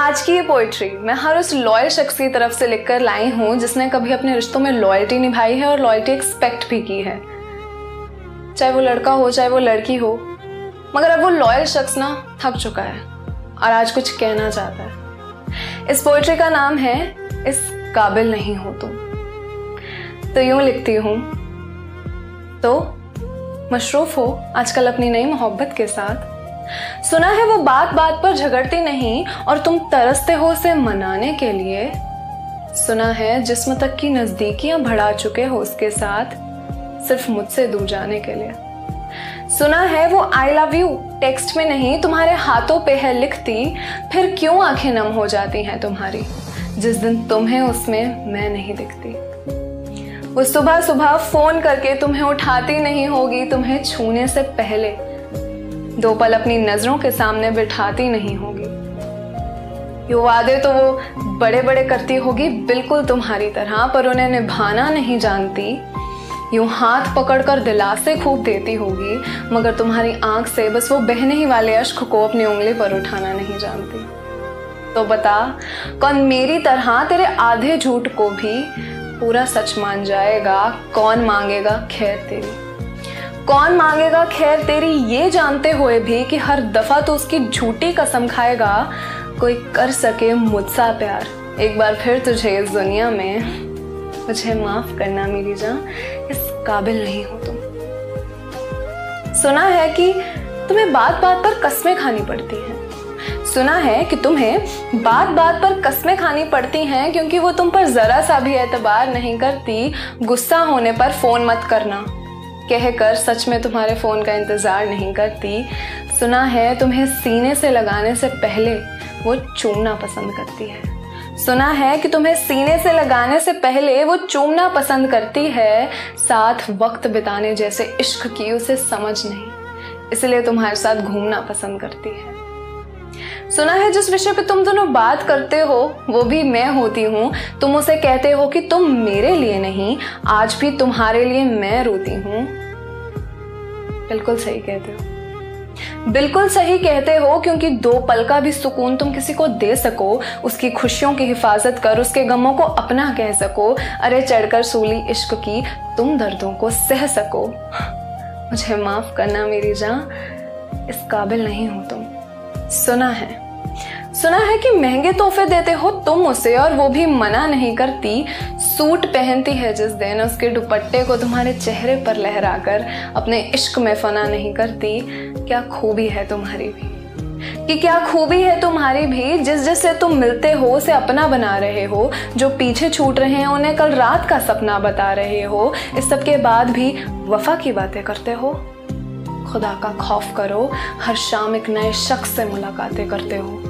आज की ये पोइट्री मैं हर उस लॉयल शख्स की तरफ से लिखकर लाई हूँ जिसने कभी अपने रिश्तों में लॉयल्टी निभाई है और लॉयल्टी एक्सपेक्ट भी की है, चाहे वो लड़का हो चाहे वो लड़की हो। मगर अब वो लॉयल शख्स ना थक चुका है और आज कुछ कहना चाहता है। इस पोइट्री का नाम है इस काबिल नहीं हो तुम। तो यूं लिखती हूँ, तो मशरूफ हो आजकल अपनी नई मोहब्बत के साथ। सुना है वो बात बात पर झगड़ती नहीं और तुम तरसते हो उसे मनाने के लिए। सुना है जिस्म तक की नजदीकियां बढ़ा चुके हो उसके साथ, सिर्फ मुझसे दूर जाने के लिए। सुना है वो आई लव यू टेक्स्ट में नहीं तुम्हारे हाथों पे है लिखती, फिर क्यों आंखें नम हो जाती हैं तुम्हारी जिस दिन तुम्हें उसमें मैं नहीं दिखती। वो सुबह सुबह फोन करके तुम्हें उठाती नहीं होगी तुम्हें छूने से पहले, दो पल अपनी नजरों के सामने बिठाती नहीं होगी। ये वादे तो वो बड़े बड़े करती होगी बिल्कुल तुम्हारी तरह, पर उन्हें निभाना नहीं जानती। यूं हाथ पकड़कर दिलासे खूब देती होगी, मगर तुम्हारी आंख से बस वो बहने ही वाले अश्क को अपनी उंगली पर उठाना नहीं जानती। तो बता, कौन मेरी तरह तेरे आधे झूठ को भी पूरा सच मान जाएगा? कौन मांगेगा खैर तेरी? कौन मांगेगा खैर तेरी ये जानते हुए भी कि हर दफा तो उसकी झूठी कसम खाएगा कोई कर सके मुझसा प्यार एक बार फिर तुझे इस दुनिया में। मुझे माफ करना मेरी जान, इस काबिल नहीं हो तुम। सुना है कि तुम्हें बात बात पर कस्में खानी पड़ती हैं। सुना है कि तुम्हें बात बात पर कस्में खानी पड़ती हैं क्योंकि वो तुम पर जरा सा भी एतबार नहीं करती। गुस्सा होने पर फोन मत करना कहकर सच में तुम्हारे फोन का इंतजार नहीं करती। सुना है तुम्हें सीने से लगाने से पहले वो चूमना पसंद करती है। सुना है कि तुम्हें सीने से लगाने से पहले वो चूमना पसंद करती है। साथ वक्त बिताने जैसे इश्क की उसे समझ नहीं, इसलिए तुम्हारे साथ घूमना पसंद करती है। सुना है जिस विषय पे तुम दोनों बात करते हो वो भी मैं होती हूँ। तुम उसे कहते हो कि तुम मेरे लिए नहीं, आज भी तुम्हारे लिए मैं रोती हूँ। बिल्कुल सही कहते हो, बिल्कुल सही कहते हो, क्योंकि दो पल का भी सुकून तुम किसी को दे सको, उसकी खुशियों की हिफाजत कर उसके गमों को अपना कह सको। अरे चढ़कर सूली इश्क की तुम दर्दों को सह सको। मुझे माफ करना मेरी जान, इस काबिल नहीं हो तुम। सुना है कि महंगे तोहफे देते हो तुम उसे और वो भी मना नहीं करती। सूट पहनती है जिस दिन उसके दुपट्टे को तुम्हारे चेहरे पर लहराकर अपने इश्क में फना नहीं करती। क्या खूबी है तुम्हारी भी, कि क्या खूबी है तुम्हारी भी, जिस जिससे तुम मिलते हो उसे अपना बना रहे हो। जो पीछे छूट रहे हैं उन्हें कल रात का सपना बता रहे हो। इस सब के बाद भी वफा की बातें करते हो। खुदा का खौफ करो, हर शाम एक नए शख्स से मुलाकातें करते हो।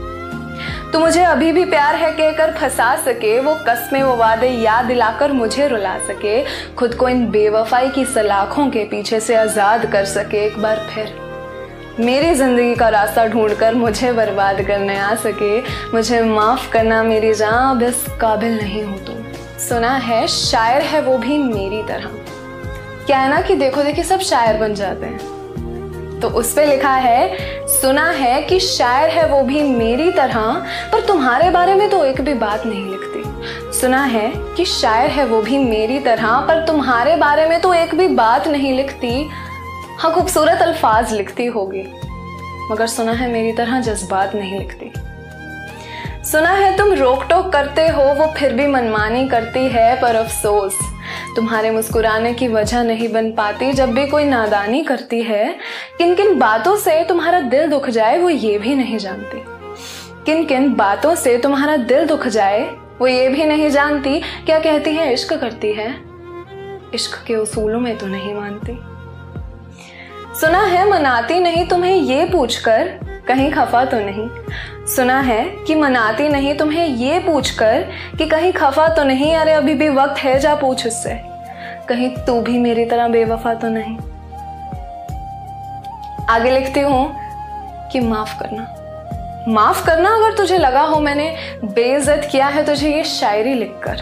तो मुझे अभी भी प्यार है कहकर फंसा सके, वो कस्में वो वादे याद दिलाकर मुझे रुला सके। खुद को इन बेवफाई की सलाखों के पीछे से आजाद कर सके एक बार फिर। मेरी जिंदगी का रास्ता ढूंढकर मुझे बर्बाद करने आ सके। मुझे माफ करना मेरी जान, अब इस काबिल नहीं हो तुम। सुना है शायर है वो भी मेरी तरह। क्या है ना कि देखो देखी सब शायर बन जाते हैं, तो उस पे लिखा है, सुना है कि शायर है वो भी मेरी तरह, पर तुम्हारे बारे में तो एक भी बात नहीं लिखती। सुना है कि शायर है वो भी मेरी तरह, पर तुम्हारे बारे में तो एक भी बात नहीं लिखती। हाँ, खूबसूरत अल्फाज लिखती होगी, मगर सुना है मेरी तरह जज्बात नहीं लिखती। सुना है तुम रोक टोक करते हो वो फिर भी मनमानी करती है, पर अफसोस तुम्हारे मुस्कुराने की वजह नहीं बन पाती जब भी कोई नादानी करती है। किन किन बातों से तुम्हारा दिल दुख जाए वो ये भी नहीं जानती। किन किन बातों से तुम्हारा दिल दुख जाए वो ये भी नहीं जानती। क्या कहती है इश्क करती है, इश्क के उसूलों में तो नहीं मानती। सुना है मनाती नहीं तुम्हें ये पूछकर कहीं खफा तो नहीं। सुना है कि मनाती नहीं तुम्हें ये पूछकर कि कहीं खफा तो नहीं। अरे अभी भी वक्त है, जा पूछ उससे कहीं तू भी मेरी तरह बेवफा तो नहीं। आगे लिखती हूं कि माफ करना, माफ करना अगर तुझे लगा हो मैंने बेइज्जत किया है तुझे ये शायरी लिखकर।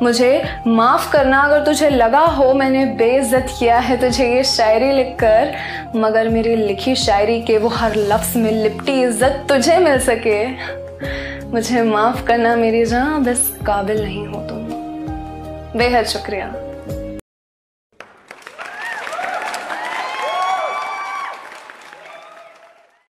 मुझे माफ करना अगर तुझे लगा हो मैंने बेइज्जत किया है तुझे ये शायरी लिखकर, मगर मेरी लिखी शायरी के वो हर लफ्ज में लिपटी इज्जत तुझे मिल सके। मुझे माफ करना मेरी जान, बस काबिल नहीं हो तुम। बेहद शुक्रिया।